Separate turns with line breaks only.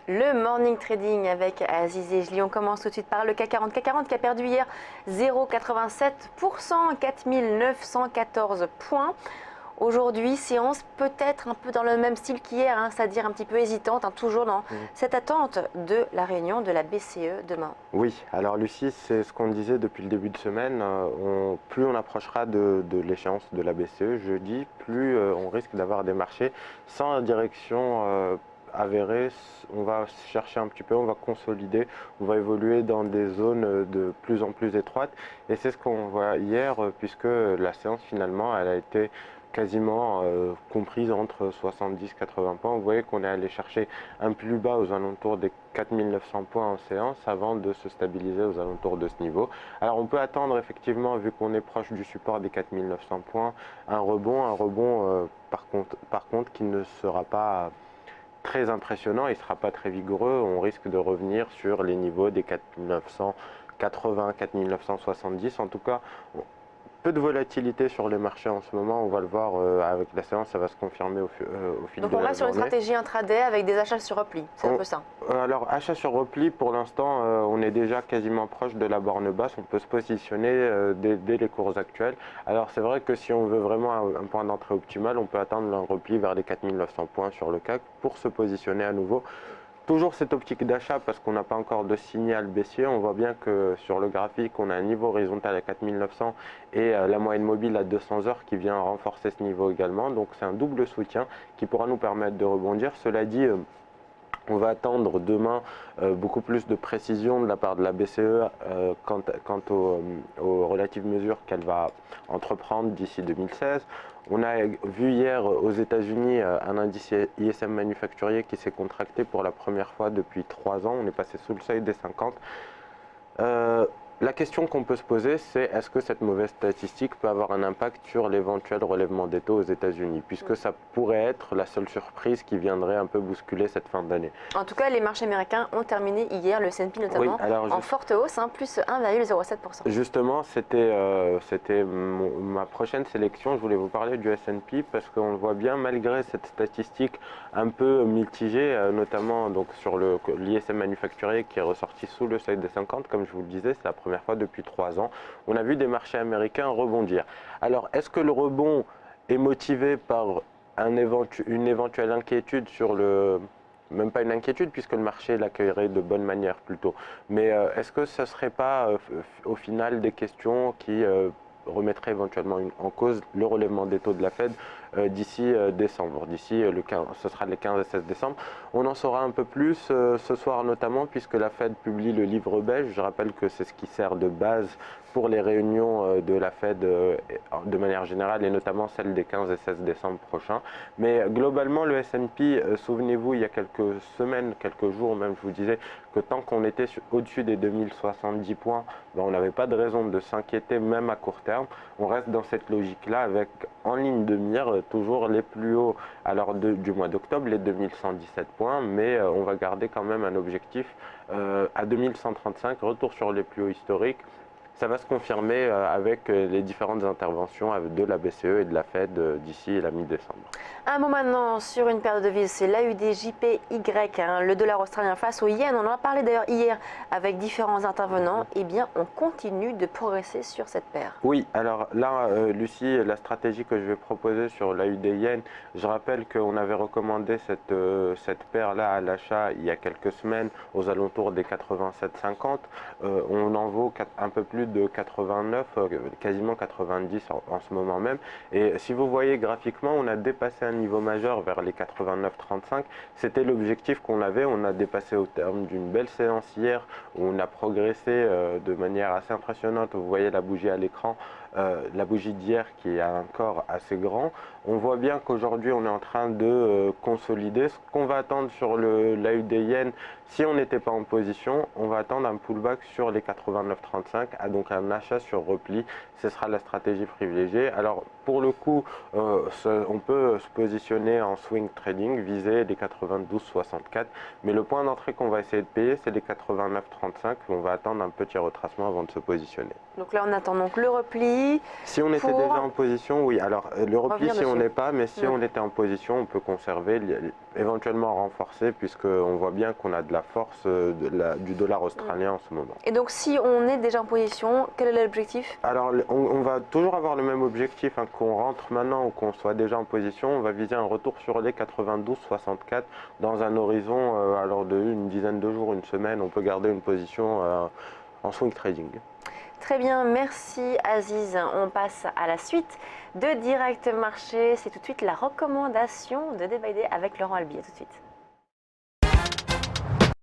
Le morning trading avec Aziz et Jli. On commence tout de suite par le CAC 40. CAC 40 qui a perdu hier 0,87%, 4914 points. Aujourd'hui, séance peut-être un peu dans le même style qu'hier, c'est-à-dire un petit peu hésitante, toujours dans cette attente de la réunion de la BCE demain.
Oui, alors Lucie, c'est ce qu'on disait depuis le début de semaine. Plus on approchera de l'échéance de la BCE jeudi, plus on risque d'avoir des marchés sans direction avérée. On va chercher un petit peu, on va consolider, on va évoluer dans des zones de plus en plus étroites. Et c'est ce qu'on voit hier, puisque la séance finalement, elle a été quasiment comprise entre 70-80 points. Vous voyez qu'on est allé chercher un plus bas aux alentours des 4900 points en séance avant de se stabiliser aux alentours de ce niveau. Alors on peut attendre effectivement, vu qu'on est proche du support des 4900 points, un rebond par contre qui ne sera pas très impressionnant, il ne sera pas très vigoureux. On risque de revenir sur les niveaux des 4980, 4970. En tout cas, peu de volatilité sur les marchés en ce moment, on va le voir avec la séance, ça va se confirmer au fil de la journée.
Donc on reste sur une stratégie intraday avec des achats sur repli, c'est un peu ça.
Alors achat sur repli, pour l'instant on est déjà quasiment proche de la borne basse, on peut se positionner dès les cours actuels. Alors c'est vrai que si on veut vraiment un point d'entrée optimal, on peut attendre un repli vers les 4900 points sur le CAC pour se positionner à nouveau. Toujours cette optique d'achat parce qu'on n'a pas encore de signal baissier. On voit bien que sur le graphique, on a un niveau horizontal à 4900 et la moyenne mobile à 200 heures qui vient renforcer ce niveau également. Donc c'est un double soutien qui pourra nous permettre de rebondir. Cela dit, on va attendre demain beaucoup plus de précision de la part de la BCE quant aux relatives mesures qu'elle va entreprendre d'ici 2016. On a vu hier aux États-Unis un indice ISM manufacturier qui s'est contracté pour la première fois depuis 3 ans. On est passé sous le seuil des 50. La question qu'on peut se poser, c'est est-ce que cette mauvaise statistique peut avoir un impact sur l'éventuel relèvement des taux aux États-Unis, puisque ça pourrait être la seule surprise qui viendrait un peu bousculer cette fin d'année.
En tout cas, les marchés américains ont terminé hier, le S&P notamment, en forte hausse, plus 1,07%.
Justement, c'était ma prochaine sélection. Je voulais vous parler du S&P parce qu'on le voit bien, malgré cette statistique un peu mitigée, notamment donc, sur l'ISM manufacturier qui est ressorti sous le seuil des 50, comme je vous le disais, c'est la première fois depuis 3 ans. On a vu des marchés américains rebondir. Alors, est-ce que le rebond est motivé par une éventuelle inquiétude sur le... Même pas une inquiétude puisque le marché l'accueillerait de bonne manière plutôt. Mais est-ce que ce ne serait pas au final des questions qui remettraient éventuellement en cause le relèvement des taux de la Fed d'ici décembre, ce sera les 15 et 16 décembre. On en saura un peu plus ce soir notamment puisque la Fed publie le livre beige. Je rappelle que c'est ce qui sert de base pour les réunions de la Fed de manière générale et notamment celle des 15 et 16 décembre prochains. Mais globalement le S&P, souvenez-vous il y a quelques semaines, quelques jours même, je vous disais que tant qu'on était au-dessus des 2070 points, on n'avait pas de raison de s'inquiéter même à court terme. On reste dans cette logique-là avec en ligne de mire toujours les plus hauts alors du mois d'octobre, les 2117 points, mais on va garder quand même un objectif à 2135, retour sur les plus hauts historiques. Ça va se confirmer avec les différentes interventions de la BCE et de la Fed d'ici la mi-décembre.
Un mot maintenant sur une paire de devises, c'est l'AUDJPY, le dollar australien face au yen. On en a parlé d'ailleurs hier avec différents intervenants. Eh bien, on continue de progresser sur cette paire.
Oui, alors là, Lucie, la stratégie que je vais proposer sur l'AUD yen, je rappelle qu'on avait recommandé cette paire-là à l'achat il y a quelques semaines aux alentours des 87,50. On en vaut un peu plus de 89, quasiment 90 en ce moment même. Et si vous voyez graphiquement, on a dépassé un niveau majeur vers les 89,35. C'était l'objectif qu'on avait. On a dépassé au terme d'une belle séance hier où on a progressé de manière assez impressionnante. Vous voyez la bougie à l'écran, la bougie d'hier qui a un corps assez grand. On voit bien qu'aujourd'hui on est en train de consolider. Ce qu'on va attendre sur l'AUD yen, si on n'était pas en position, on va attendre un pullback sur les 89,35, donc un achat sur repli. Ce sera la stratégie privilégiée. Alors pour le coup, on peut se positionner en swing trading, viser les 92,64, mais le point d'entrée qu'on va essayer de payer, c'est les 89,35. On va attendre un petit retracement avant de se positionner.
Donc là on attend donc le repli repli.
Si on était
pour
déjà en position, oui. Alors le repli,
revenir
si on
dessus.
n'est pas, mais si on était en position, on peut conserver, éventuellement renforcer, puisqu'on voit bien qu'on a de la force du dollar australien en ce moment.
Et donc si on est déjà en position, quel est l'objectif?
Alors on va toujours avoir le même objectif, hein, qu'on rentre maintenant ou qu'on soit déjà en position. On va viser un retour sur les 92-64 dans un horizon alors d'une dizaine de jours, une semaine. On peut garder une position en swing trading.
Très bien, merci Aziz. On passe à la suite de Direct Marché. C'est tout de suite la recommandation de Day by Day avec Laurent Albi. À tout de suite.